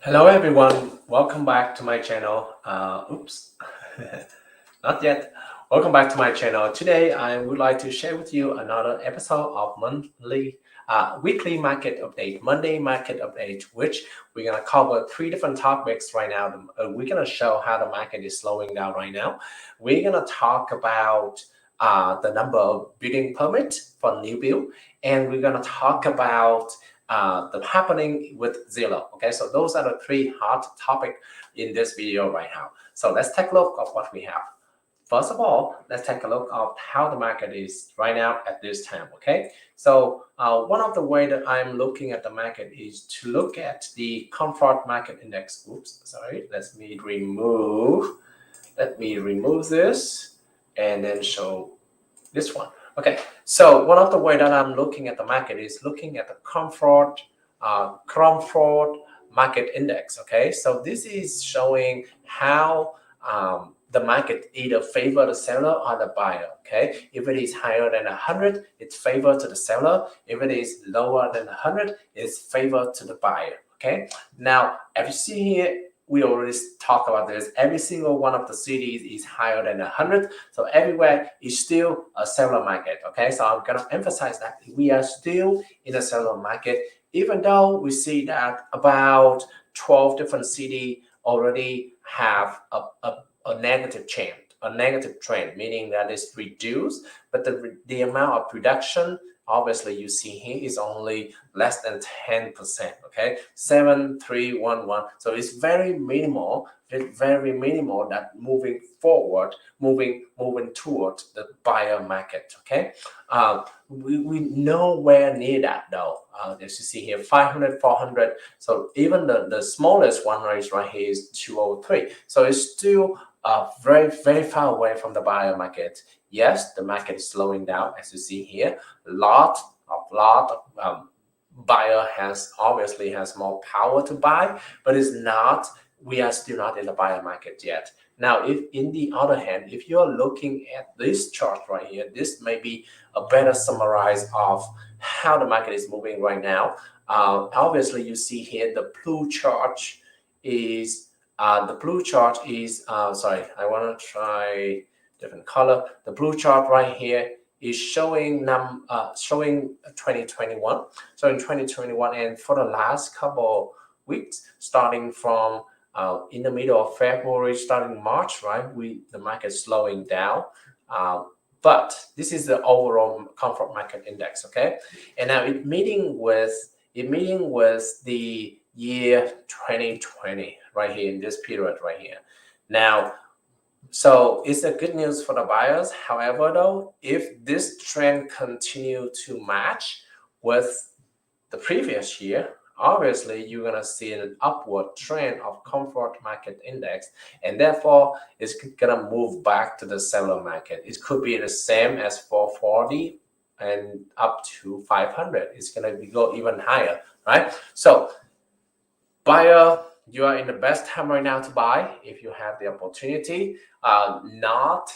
Hello everyone, welcome back to my channel. Oops, not yet. Welcome back to my channel. Today I would like to share with you another episode of weekly market update, Monday market update, which we're gonna cover three different topics right now. We're gonna show how the market is slowing down right now. We're gonna talk about the number of building permits for new build, and we're gonna talk about the happening with Zillow. Okay, so those are the three hot topics in this video right now. So let's take a look of what we have. First of all, let's take a look of how the market is right now at this time. Okay, so one of the way that I'm looking at the market is to look at the comfort market index. Oops, sorry. Let me remove this and then show this one. Okay, so one of the way that I'm looking at the market is looking at the comfort market index. Okay, so this is showing how the market either favor the seller or the buyer. Okay, if it is higher than 100, it's favor to the seller. If it is lower than 100, it's favor to the buyer. Okay, now as you see here, we already talked about this. Every single one of the cities is higher than 100. So everywhere is still a seller market. Okay, so I'm going to emphasize that we are still in a seller market, even though we see that about 12 different cities already have a negative trend, meaning that it's reduced, but the amount of production, obviously you see here, is only less than 10%. Okay, 7,311. So it's very minimal. It's very minimal that moving forward, moving toward the buyer market. Okay, we nowhere near that though. As you see here, 500, 400. So even the smallest one right here is 203. So it's still very far away from the buyer market. Yes, the market is slowing down, as you see here. Lot of buyer obviously has more power to buy, but it's not. We are still not in the buyer market yet. Now, if in the other hand, if you're looking at this chart right here, this may be a better summarize of how the market is moving right now. Obviously, you see here the blue chart is. Sorry, I want to try different color. The blue chart right here is showing 2021. So in 2021, and for the last couple weeks, starting from in the middle of February, starting March, right? The market slowing down. But this is the overall comfort market index. Okay, and now it meeting with the year 2020 right here in this period right here. Now, so it's a good news for the buyers. However, though, if this trend continue to match with the previous year, obviously you're gonna see an upward trend of comfort market index, and therefore it's gonna move back to the seller market. It could be the same as 440 and up to 500. It's gonna go even higher, right? So buyer, you are in the best time right now to buy if you have the opportunity. Not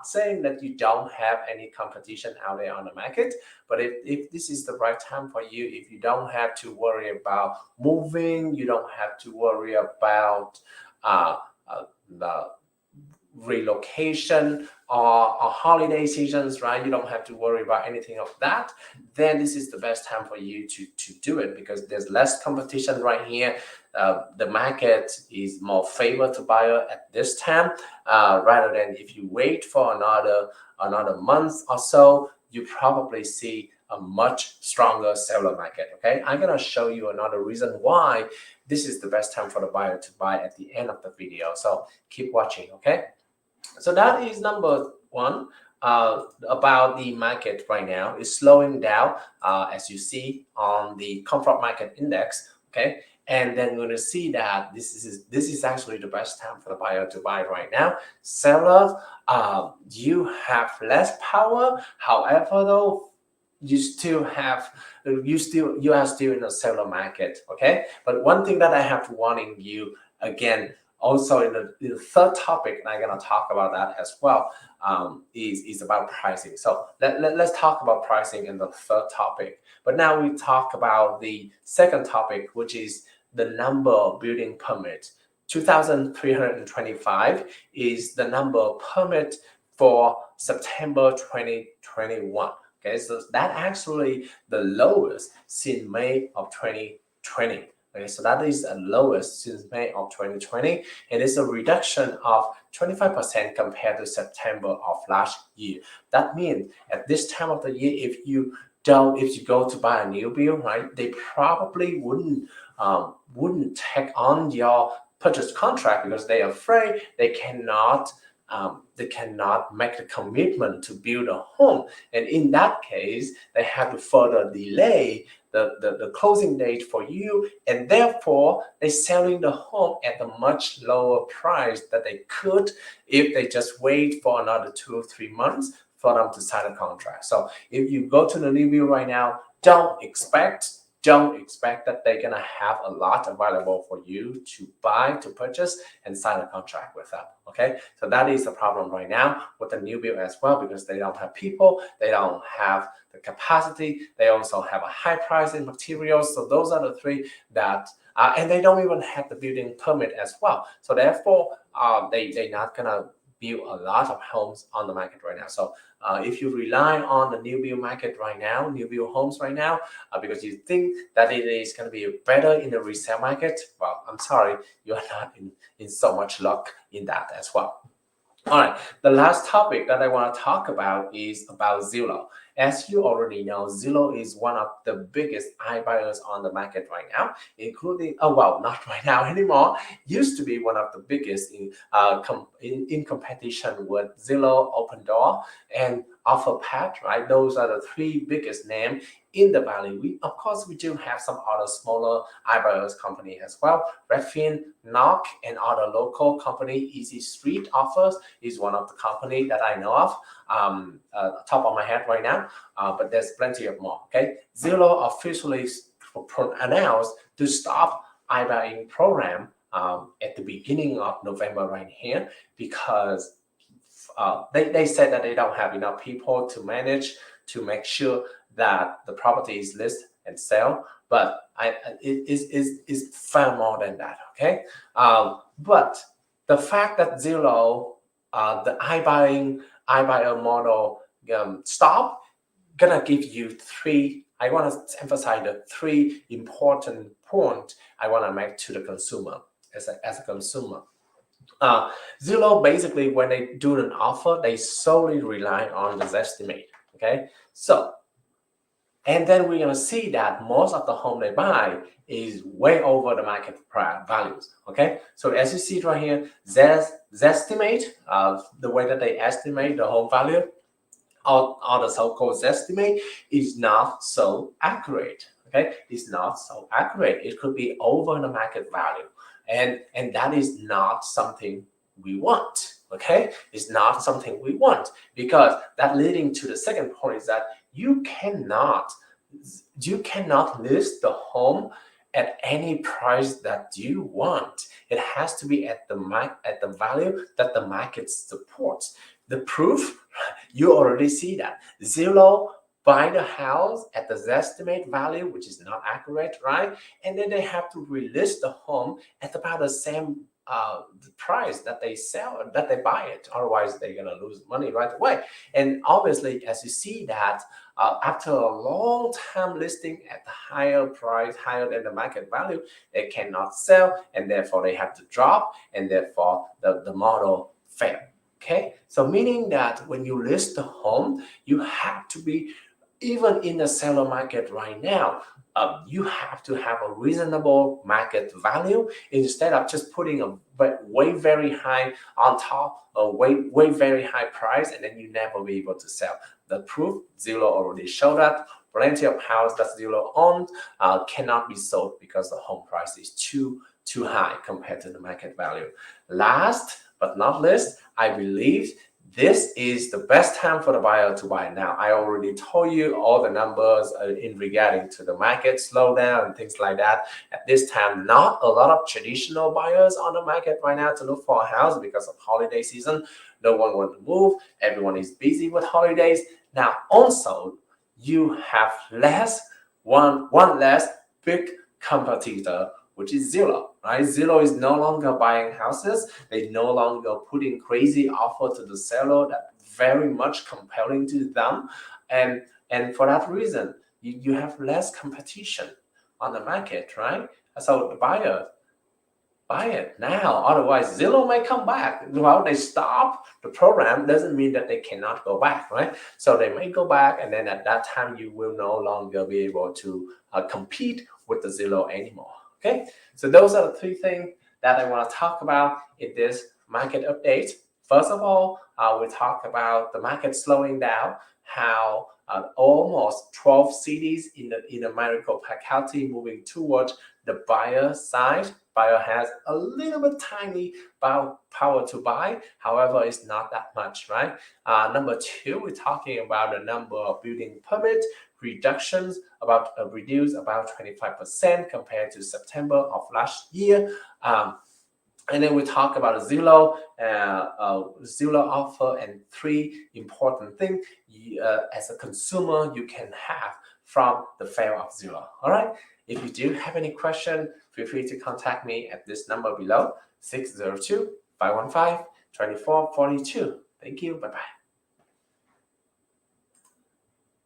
saying that you don't have any competition out there on the market, but if this is the right time for you, if you don't have to worry about moving, you don't have to worry about the relocation or holiday seasons, right? You don't have to worry about anything of that. Then this is the best time for you to do it, because there's less competition right here. The market is more favor to buyer at this time, rather than if you wait for another month or so, you probably see a much stronger seller market. Okay, I'm gonna show you another reason why this is the best time for the buyer to buy at the end of the video. So keep watching. Okay. So that is number one about the market right now. It's slowing down, as you see on the comfort market index. Okay, and then we're going to see that this is actually the best time for the buyer to buy right now. Seller, you have less power. However, though, you are still in a seller market. Okay, but one thing that I have to warning you again, also in the third topic, and I'm going to talk about that as well, is about pricing. So let's talk about pricing in the third topic. But now we talk about the second topic, which is the number of building permits. 2,325 is the number of permit for September 2021. Okay, so that actually the lowest since May of 2020. Okay, so that is the lowest since May of 2020, and it's a reduction of 25% compared to September of last year. That means at this time of the year, if you go to buy a new build, right, they probably wouldn't take on your purchase contract because they're afraid they cannot make the commitment to build a home, and in that case they have to further delay the closing date for you, and therefore they're selling the home at a much lower price that they could if they just wait for another 2 or 3 months for them to sign a contract. So if you go to the new build right now, don't expect that they're gonna have a lot available for you to buy, to purchase, and sign a contract with them. Okay, so that is the problem right now with the new build as well, because they don't have people, they don't have the capacity, they also have a high price in materials. So those are the three that, and they don't even have the building permit as well. So therefore, they're not gonna build a lot of homes on the market right now. So if you rely on the new build market right now, new build homes right now, because you think that it is going to be better in the resale market, well, I'm sorry, you are not in so much luck in that as well. All right, the last topic that I want to talk about is about Zillow. As you already know, Zillow is one of the biggest iBuyers on the market right now, including, oh well, not right now anymore. Used to be one of the biggest in competition with Zillow, Open Door, and OfferPad, right? Those are the three biggest names in the valley. Of course, we do have some other smaller iBuyers company as well. Redfin, Knock, and other local company. Easy Street Offers is one of the company that I know of, top of my head right now, but there's plenty of more. Okay, Zillow officially announced to stop iBuying program at the beginning of November right here, because they said that they don't have enough people to manage to make sure that the property is listed and sell, but it is far more than that. Okay, but the fact that Zillow, the iBuyer model stop, gonna give you three. I want to emphasize the three important points I want to make to the consumer as a consumer. Zillow, basically, when they do an offer, they solely rely on the estimate. Okay, so, and then we're gonna see that most of the home they buy is way over the market values. Okay, so as you see right here, Zestimate, the way that they estimate the home value, or the so-called estimate, is not so accurate. Okay, it's not so accurate. It could be over the market value, and that is not something we want. Okay, it's not something we want, because that leading to the second point is that you cannot list the home at any price that you want. It has to be at the value that the market supports. The proof, you already see that Zillow buy the house at the estimate value, which is not accurate, right? And then they have to relist the home at about the same the price that they sell, that they buy it. Otherwise, they're gonna lose money right away. And obviously, as you see that, after a long time listing at the higher price, higher than the market value, they cannot sell, and therefore they have to drop, and therefore the model failed. Okay, so meaning that when you list the home, you have to be, even in the seller market right now, you have to have a reasonable market value instead of just putting a way very high on top, a way very high price, and then you never be able to sell. The proof, Zillow already showed that plenty of houses that Zillow owns cannot be sold because the home price is too high compared to the market value. Last but not least, I believe this is the best time for the buyer to buy now. I already told you all the numbers in regarding to the market slowdown and things like that. At this time, not a lot of traditional buyers on the market right now to look for a house because of holiday season. No one wants to move. Everyone is busy with holidays. Now, also, you have one less big competitor which is Zillow, right? Zillow is no longer buying houses. They no longer putting crazy offer to the seller that very much compelling to them. And for that reason, you have less competition on the market, right? So the buyer buy it now. Otherwise, Zillow may come back. Well, they stop the program doesn't mean that they cannot go back, right? So they may go back, and then at that time, you will no longer be able to compete with the Zillow anymore. Okay, so those are the three things that I want to talk about in this market update. First of all, we talk about the market slowing down, how almost 12 cities in the Maricopa County moving towards the buyer side. Buyer has a little bit tiny power to buy. However, it's not that much, right? Number two, we're talking about the number of building permit reductions reduced about 25% compared to September of last year. And then we talk about Zillow, Zillow offer, and three important things as a consumer you can have from the fail of Zillow. All right. If you do have any question, feel free to contact me at this number below, 602-515-2442. Thank you. Bye-bye.